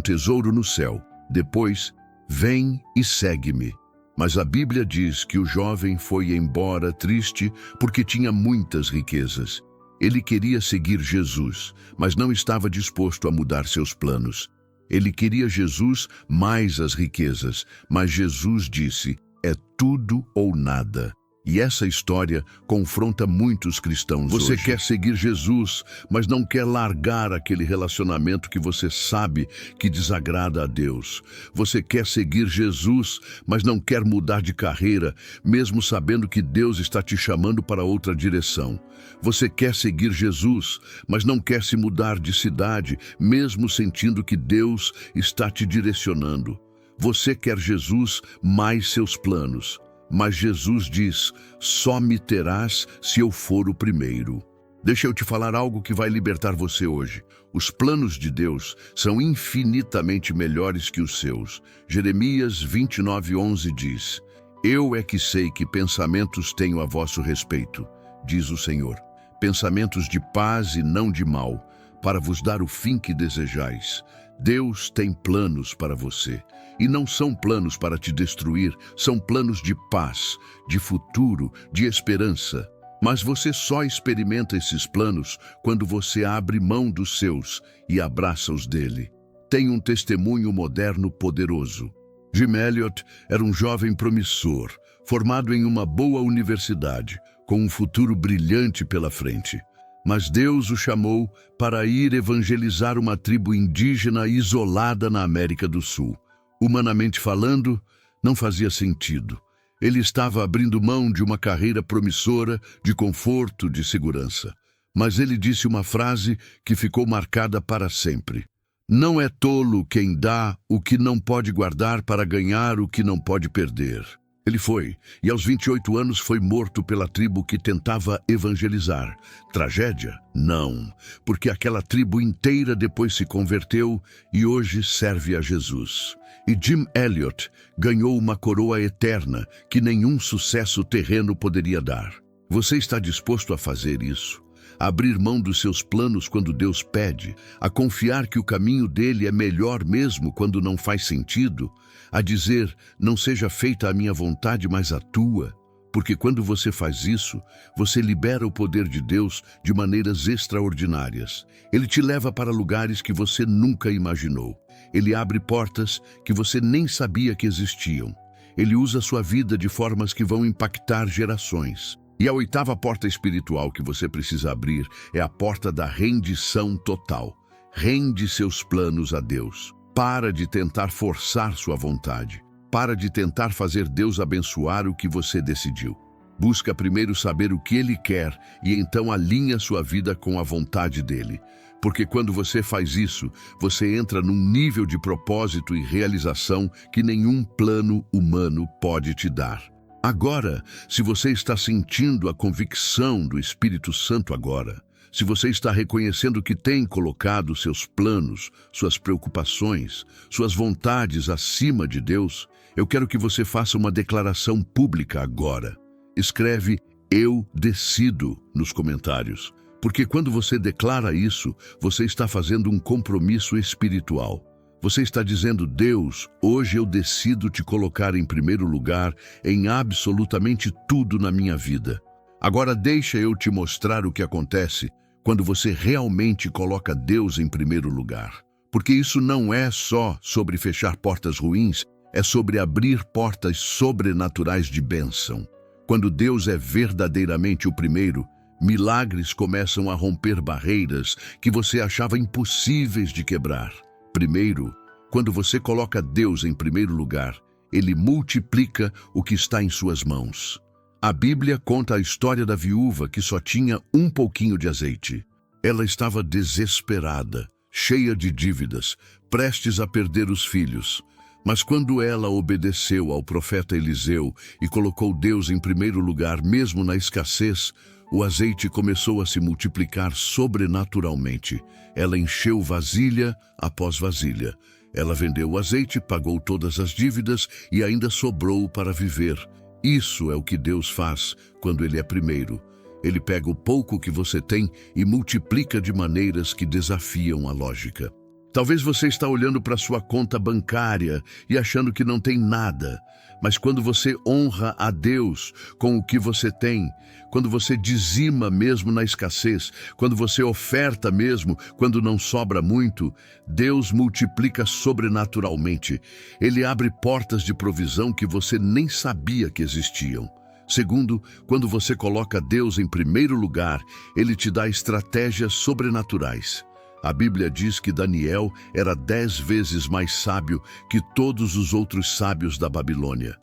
tesouro no céu. Depois, vem e segue-me. Mas a Bíblia diz que o jovem foi embora triste porque tinha muitas riquezas. Ele queria seguir Jesus, mas não estava disposto a mudar seus planos. Ele queria Jesus mais as riquezas, mas Jesus disse: é tudo ou nada. E essa história confronta muitos cristãos hoje. Você quer seguir Jesus, mas não quer largar aquele relacionamento que você sabe que desagrada a Deus. Você quer seguir Jesus, mas não quer mudar de carreira, mesmo sabendo que Deus está te chamando para outra direção. Você quer seguir Jesus, mas não quer se mudar de cidade, mesmo sentindo que Deus está te direcionando. Você quer Jesus mais seus planos. Mas Jesus diz: só me terás se eu for o primeiro. Deixa eu te falar algo que vai libertar você hoje. Os planos de Deus são infinitamente melhores que os seus. Jeremias 29:11 diz: Eu é que sei que pensamentos tenho a vosso respeito, diz o Senhor, pensamentos de paz e não de mal, para vos dar o fim que desejais. Deus tem planos para você, e não são planos para te destruir, são planos de paz, de futuro, de esperança. Mas você só experimenta esses planos quando você abre mão dos seus e abraça os dele. Tem um testemunho moderno poderoso. Jim Elliot era um jovem promissor, formado em uma boa universidade, com um futuro brilhante pela frente. Mas Deus o chamou para ir evangelizar uma tribo indígena isolada na América do Sul. Humanamente falando, não fazia sentido. Ele estava abrindo mão de uma carreira promissora, de conforto, de segurança. Mas ele disse uma frase que ficou marcada para sempre: Não é tolo quem dá o que não pode guardar para ganhar o que não pode perder. Ele foi, e aos 28 anos foi morto pela tribo que tentava evangelizar. Tragédia? Não, porque aquela tribo inteira depois se converteu e hoje serve a Jesus. E Jim Elliot ganhou uma coroa eterna que nenhum sucesso terreno poderia dar. Você está disposto a fazer isso? A abrir mão dos seus planos quando Deus pede, a confiar que o caminho dele é melhor mesmo quando não faz sentido, a dizer: não seja feita a minha vontade, mas a tua. Porque quando você faz isso, você libera o poder de Deus de maneiras extraordinárias. Ele te leva para lugares que você nunca imaginou. Ele abre portas que você nem sabia que existiam. Ele usa a sua vida de formas que vão impactar gerações. E a oitava porta espiritual que você precisa abrir é a porta da rendição total. Rende seus planos a Deus. Para de tentar forçar sua vontade. Para de tentar fazer Deus abençoar o que você decidiu. Busca primeiro saber o que Ele quer e então alinha sua vida com a vontade dEle. Porque quando você faz isso, você entra num nível de propósito e realização que nenhum plano humano pode te dar. Agora, se você está sentindo a convicção do Espírito Santo agora, se você está reconhecendo que tem colocado seus planos, suas preocupações, suas vontades acima de Deus, eu quero que você faça uma declaração pública agora. Escreve "Eu decido" nos comentários, porque quando você declara isso, você está fazendo um compromisso espiritual. Você está dizendo: Deus, hoje eu decido te colocar em primeiro lugar em absolutamente tudo na minha vida. Agora deixa eu te mostrar o que acontece quando você realmente coloca Deus em primeiro lugar. Porque isso não é só sobre fechar portas ruins, é sobre abrir portas sobrenaturais de bênção. Quando Deus é verdadeiramente o primeiro, milagres começam a romper barreiras que você achava impossíveis de quebrar. Primeiro, quando você coloca Deus em primeiro lugar, Ele multiplica o que está em suas mãos. A Bíblia conta a história da viúva que só tinha um pouquinho de azeite. Ela estava desesperada, cheia de dívidas, prestes a perder os filhos. Mas quando ela obedeceu ao profeta Eliseu e colocou Deus em primeiro lugar, mesmo na escassez, O azeite começou a se multiplicar sobrenaturalmente. Ela encheu vasilha após vasilha. Ela vendeu o azeite, pagou todas as dívidas e ainda sobrou para viver. Isso é o que Deus faz quando Ele é primeiro. Ele pega o pouco que você tem e multiplica de maneiras que desafiam a lógica. Talvez você está olhando para sua conta bancária e achando que não tem nada. Mas quando você honra a Deus com o que você tem, quando você dizima mesmo na escassez, quando você oferta mesmo quando não sobra muito, Deus multiplica sobrenaturalmente. Ele abre portas de provisão que você nem sabia que existiam. Segundo, quando você coloca Deus em primeiro lugar, Ele te dá estratégias sobrenaturais. A Bíblia diz que Daniel era 10 vezes mais sábio que todos os outros sábios da Babilônia.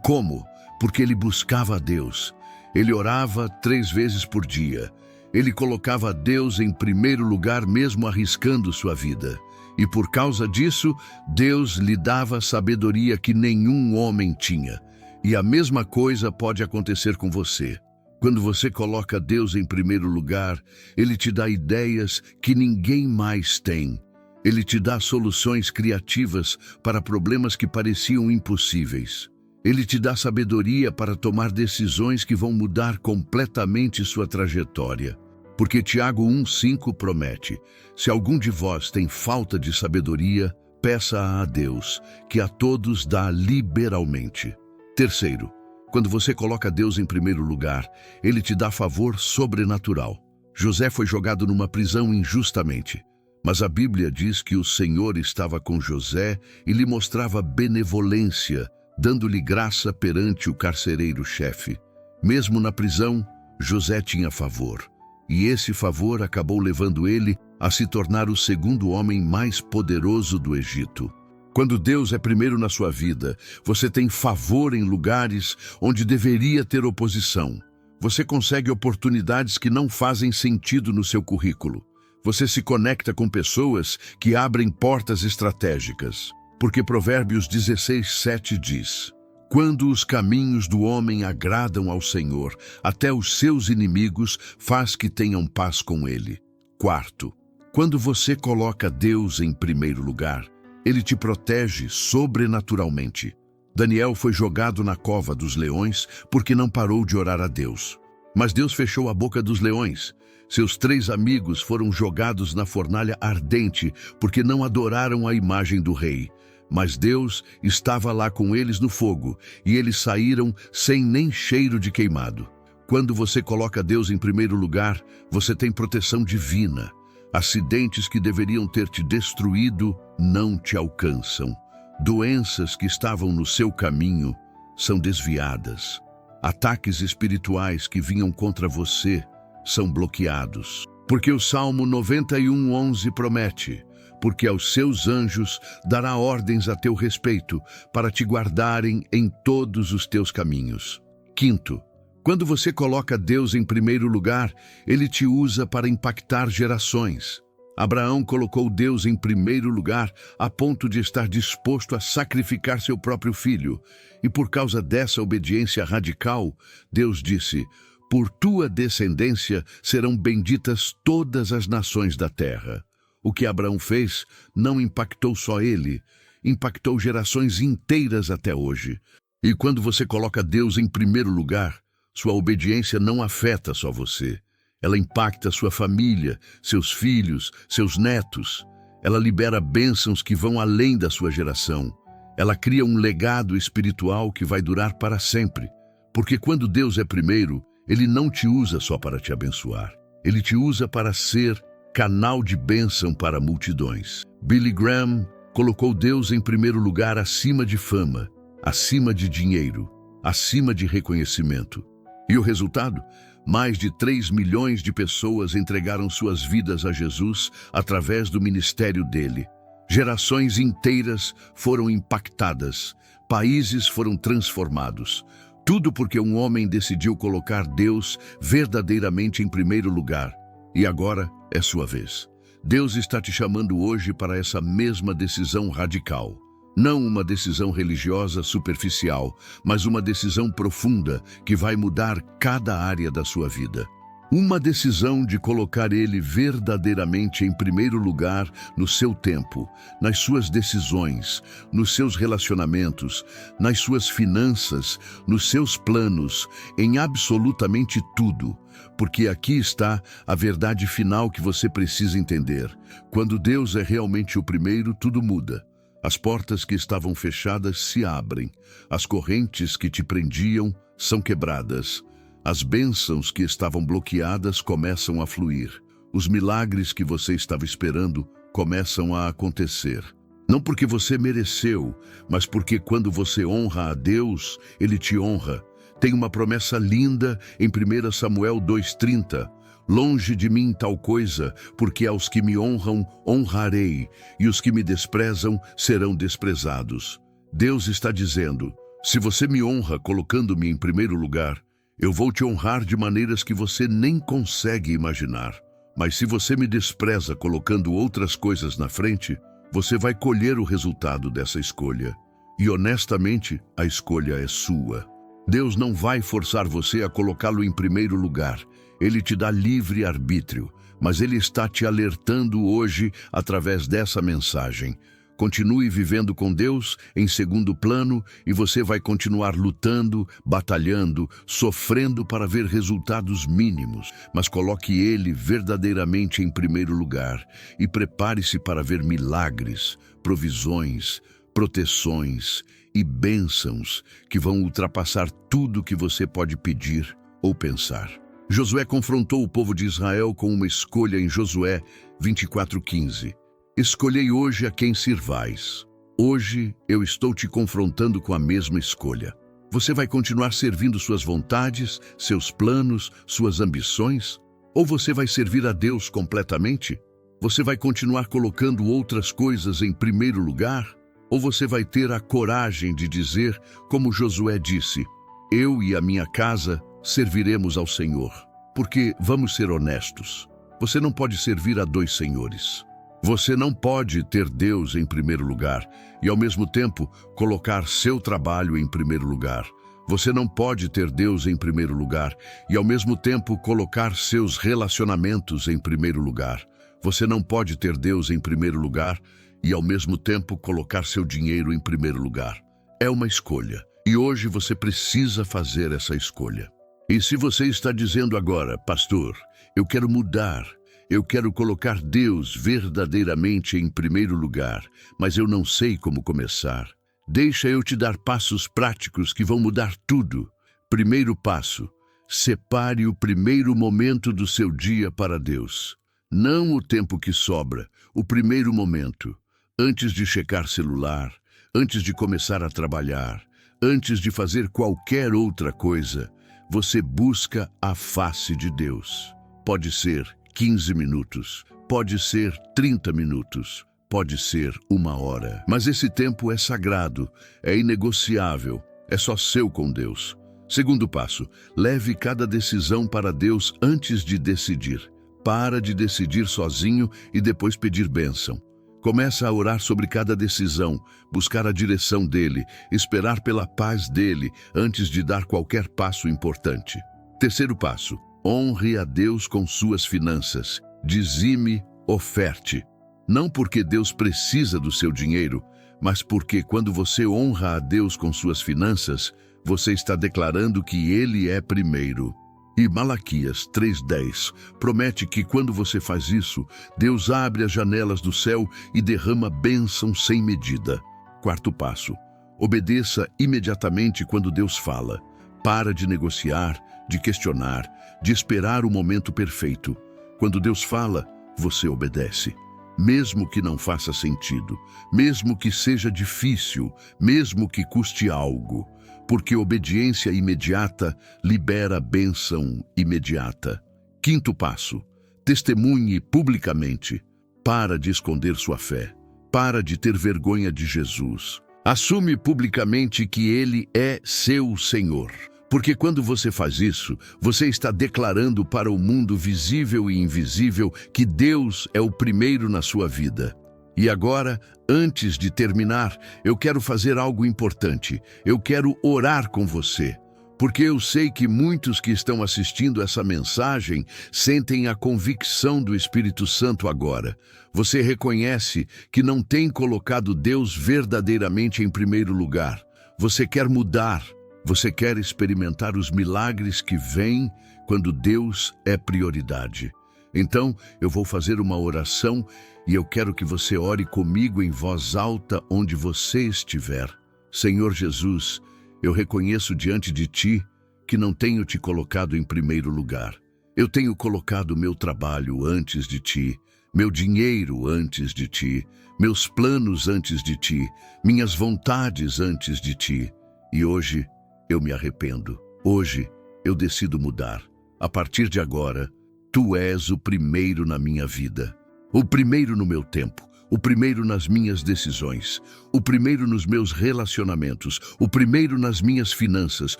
Como? Porque ele buscava a Deus. Ele orava 3 vezes por dia. Ele colocava Deus em primeiro lugar, mesmo arriscando sua vida. E por causa disso, Deus lhe dava sabedoria que nenhum homem tinha. E a mesma coisa pode acontecer com você. Quando você coloca Deus em primeiro lugar, Ele te dá ideias que ninguém mais tem. Ele te dá soluções criativas para problemas que pareciam impossíveis. Ele te dá sabedoria para tomar decisões que vão mudar completamente sua trajetória. Porque Tiago 1,5 promete: se algum de vós tem falta de sabedoria, peça a Deus, que a todos dá liberalmente. Terceiro, quando você coloca Deus em primeiro lugar, Ele te dá favor sobrenatural. José foi jogado numa prisão injustamente, mas a Bíblia diz que o Senhor estava com José e lhe mostrava benevolência, dando-lhe graça perante o carcereiro-chefe. Mesmo na prisão, José tinha favor, e esse favor acabou levando ele a se tornar o segundo homem mais poderoso do Egito. Quando Deus é primeiro na sua vida, você tem favor em lugares onde deveria ter oposição. Você consegue oportunidades que não fazem sentido no seu currículo. Você se conecta com pessoas que abrem portas estratégicas. Porque Provérbios 16:7 diz: quando os caminhos do homem agradam ao Senhor, até os seus inimigos faz que tenham paz com ele. Quarto, quando você coloca Deus em primeiro lugar, Ele te protege sobrenaturalmente. Daniel foi jogado na cova dos leões porque não parou de orar a Deus. Mas Deus fechou a boca dos leões. Seus 3 amigos foram jogados na fornalha ardente porque não adoraram a imagem do rei. Mas Deus estava lá com eles no fogo e eles saíram sem nem cheiro de queimado. Quando você coloca Deus em primeiro lugar, você tem proteção divina. Acidentes que deveriam ter te destruído não te alcançam. Doenças que estavam no seu caminho são desviadas. Ataques espirituais que vinham contra você são bloqueados. Porque o Salmo 91:11 promete: porque aos seus anjos dará ordens a teu respeito, para te guardarem em todos os teus caminhos. Quinto, quando você coloca Deus em primeiro lugar, Ele te usa para impactar gerações. Abraão colocou Deus em primeiro lugar a ponto de estar disposto a sacrificar seu próprio filho. E por causa dessa obediência radical, Deus disse: por tua descendência serão benditas todas as nações da terra. O que Abraão fez não impactou só ele, impactou gerações inteiras até hoje. E quando você coloca Deus em primeiro lugar, sua obediência não afeta só você. Ela impacta sua família, seus filhos, seus netos. Ela libera bênçãos que vão além da sua geração. Ela cria um legado espiritual que vai durar para sempre. Porque quando Deus é primeiro, Ele não te usa só para te abençoar. Ele te usa para ser canal de bênção para multidões. Billy Graham colocou Deus em primeiro lugar acima de fama, acima de dinheiro, acima de reconhecimento. E o resultado? Mais de 3 milhões de pessoas entregaram suas vidas a Jesus através do ministério dele. Gerações inteiras foram impactadas, países foram transformados. Tudo porque um homem decidiu colocar Deus verdadeiramente em primeiro lugar. E agora é sua vez. Deus está te chamando hoje para essa mesma decisão radical. Não uma decisão religiosa superficial, mas uma decisão profunda que vai mudar cada área da sua vida. Uma decisão de colocar Ele verdadeiramente em primeiro lugar no seu tempo, nas suas decisões, nos seus relacionamentos, nas suas finanças, nos seus planos, em absolutamente tudo. Porque aqui está a verdade final que você precisa entender. Quando Deus é realmente o primeiro, tudo muda. As portas que estavam fechadas se abrem. As correntes que te prendiam são quebradas. As bênçãos que estavam bloqueadas começam a fluir. Os milagres que você estava esperando começam a acontecer. Não porque você mereceu, mas porque quando você honra a Deus, Ele te honra. Tem uma promessa linda em 1 Samuel 2,30. Longe de mim tal coisa, porque aos que me honram, honrarei, e os que me desprezam serão desprezados. Deus está dizendo, se você me honra colocando-me em primeiro lugar, eu vou te honrar de maneiras que você nem consegue imaginar. Mas se você me despreza colocando outras coisas na frente, você vai colher o resultado dessa escolha. E honestamente, a escolha é sua. Deus não vai forçar você a colocá-lo em primeiro lugar. Ele te dá livre arbítrio, mas Ele está te alertando hoje através dessa mensagem. Continue vivendo com Deus em segundo plano e você vai continuar lutando, batalhando, sofrendo para ver resultados mínimos. Mas coloque Ele verdadeiramente em primeiro lugar e prepare-se para ver milagres, provisões, proteções e bênçãos que vão ultrapassar tudo que você pode pedir ou pensar. Josué confrontou o povo de Israel com uma escolha em Josué 24:15. Escolhei hoje a quem sirvais. Hoje eu estou te confrontando com a mesma escolha. Você vai continuar servindo suas vontades, seus planos, suas ambições? Ou você vai servir a Deus completamente? Você vai continuar colocando outras coisas em primeiro lugar? Ou você vai ter a coragem de dizer, como Josué disse, eu e a minha casa serviremos ao Senhor? Porque, vamos ser honestos, você não pode servir a dois senhores. Você não pode ter Deus em primeiro lugar e, ao mesmo tempo, colocar seu trabalho em primeiro lugar. Você não pode ter Deus em primeiro lugar e, ao mesmo tempo, colocar seus relacionamentos em primeiro lugar. Você não pode ter Deus em primeiro lugar e, ao mesmo tempo, colocar seu dinheiro em primeiro lugar. É uma escolha e hoje você precisa fazer essa escolha. E se você está dizendo agora, pastor, eu quero mudar, eu quero colocar Deus verdadeiramente em primeiro lugar, mas eu não sei como começar. Deixa eu te dar passos práticos que vão mudar tudo. Primeiro passo, separe o primeiro momento do seu dia para Deus. Não o tempo que sobra, o primeiro momento. Antes de checar celular, antes de começar a trabalhar, antes de fazer qualquer outra coisa, você busca a face de Deus. Pode ser 15 minutos, pode ser 30 minutos, pode ser 1 hora. Mas esse tempo é sagrado, é inegociável, é só seu com Deus. Segundo passo, leve cada decisão para Deus antes de decidir. Para de decidir sozinho e depois pedir bênção. Começa a orar sobre cada decisão, buscar a direção dele, esperar pela paz dele antes de dar qualquer passo importante. Terceiro passo, honre a Deus com suas finanças. Dizime, oferte. Não porque Deus precisa do seu dinheiro, mas porque quando você honra a Deus com suas finanças, você está declarando que Ele é primeiro. E Malaquias 3:10 promete que quando você faz isso, Deus abre as janelas do céu e derrama bênção sem medida. Quarto passo, obedeça imediatamente quando Deus fala. Para de negociar, de questionar, de esperar o momento perfeito. Quando Deus fala, você obedece. Mesmo que não faça sentido, mesmo que seja difícil, mesmo que custe algo. Porque obediência imediata libera bênção imediata. Quinto passo, testemunhe publicamente. Para de esconder sua fé. Para de ter vergonha de Jesus. Assume publicamente que Ele é seu Senhor. Porque quando você faz isso, você está declarando para o mundo visível e invisível que Deus é o primeiro na sua vida. E agora, antes de terminar, eu quero fazer algo importante. Eu quero orar com você. porque eu sei que muitos que estão assistindo essa mensagem sentem a convicção do Espírito Santo agora. Você reconhece que não tem colocado Deus verdadeiramente em primeiro lugar. Você quer mudar. Você quer experimentar os milagres que vêm quando Deus é prioridade. Então, eu vou fazer uma oração e eu quero que você ore comigo em voz alta onde você estiver. Senhor Jesus, eu reconheço diante de Ti que não tenho Te colocado em primeiro lugar. Eu tenho colocado meu trabalho antes de Ti, meu dinheiro antes de Ti, meus planos antes de Ti, minhas vontades antes de Ti. E hoje eu me arrependo. Hoje eu decido mudar. A partir de agora, Tu és o primeiro na minha vida, o primeiro no meu tempo, o primeiro nas minhas decisões, o primeiro nos meus relacionamentos, o primeiro nas minhas finanças,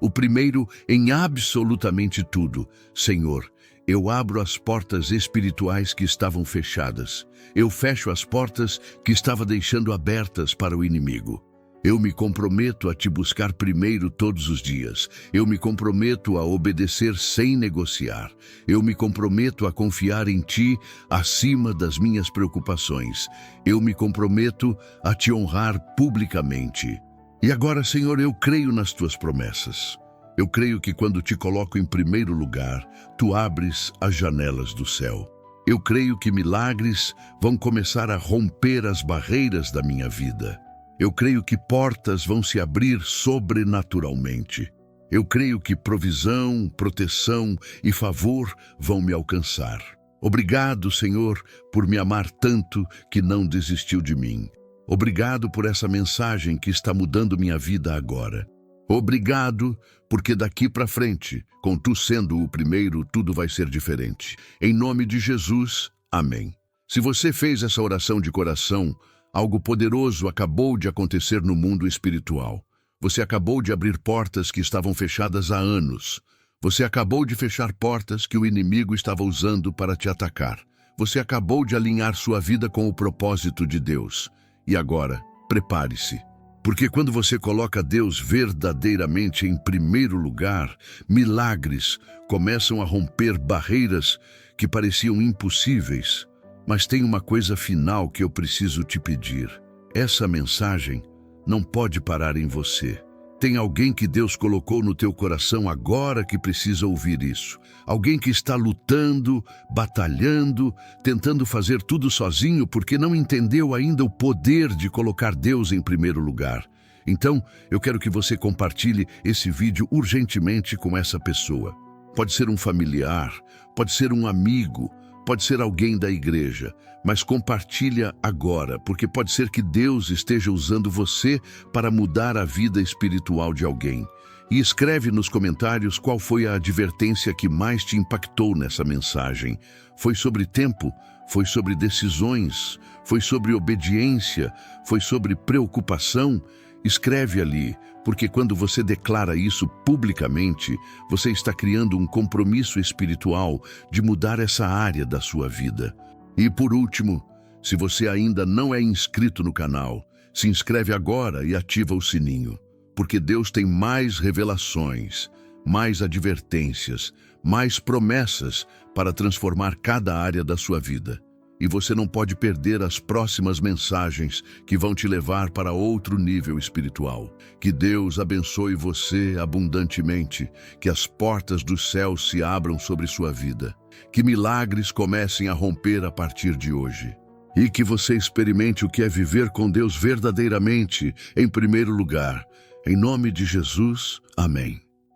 o primeiro em absolutamente tudo. Senhor, eu abro as portas espirituais que estavam fechadas. Eu fecho as portas que estava deixando abertas para o inimigo. Eu me comprometo a Te buscar primeiro todos os dias. Eu me comprometo a obedecer sem negociar. Eu me comprometo a confiar em Ti acima das minhas preocupações. Eu me comprometo a Te honrar publicamente. E agora, Senhor, eu creio nas Tuas promessas. Eu creio que quando Te coloco em primeiro lugar, Tu abres as janelas do céu. Eu creio que milagres vão começar a romper as barreiras da minha vida. Eu creio que portas vão se abrir sobrenaturalmente. Eu creio que provisão, proteção e favor vão me alcançar. Obrigado, Senhor, por me amar tanto que não desistiu de mim. Obrigado por essa mensagem que está mudando minha vida agora. Obrigado, porque daqui para frente, com Tu sendo o primeiro, tudo vai ser diferente. Em nome de Jesus, amém. Se você fez essa oração de coração, algo poderoso acabou de acontecer no mundo espiritual. Você acabou de abrir portas que estavam fechadas há anos. Você acabou de fechar portas que o inimigo estava usando para te atacar. Você acabou de alinhar sua vida com o propósito de Deus. E agora, prepare-se. Porque quando você coloca Deus verdadeiramente em primeiro lugar, milagres começam a romper barreiras que pareciam impossíveis. Mas tem uma coisa final que eu preciso te pedir. Essa mensagem não pode parar em você. Tem alguém que Deus colocou no teu coração agora que precisa ouvir isso. Alguém que está lutando, batalhando, tentando fazer tudo sozinho porque não entendeu ainda o poder de colocar Deus em primeiro lugar. Então, eu quero que você compartilhe esse vídeo urgentemente com essa pessoa. Pode ser um familiar, pode ser um amigo, pode ser alguém da igreja, mas compartilha agora, porque pode ser que Deus esteja usando você para mudar a vida espiritual de alguém. E escreve nos comentários qual foi a advertência que mais te impactou nessa mensagem. Foi sobre tempo? Foi sobre decisões? Foi sobre obediência? Foi sobre preocupação? Escreve ali, porque quando você declara isso publicamente, você está criando um compromisso espiritual de mudar essa área da sua vida. E por último, se você ainda não é inscrito no canal, se inscreve agora e ativa o sininho, porque Deus tem mais revelações, mais advertências, mais promessas para transformar cada área da sua vida. E você não pode perder as próximas mensagens que vão te levar para outro nível espiritual. Que Deus abençoe você abundantemente, que as portas do céu se abram sobre sua vida, que milagres comecem a romper a partir de hoje. E que você experimente o que é viver com Deus verdadeiramente, em primeiro lugar. Em nome de Jesus, amém.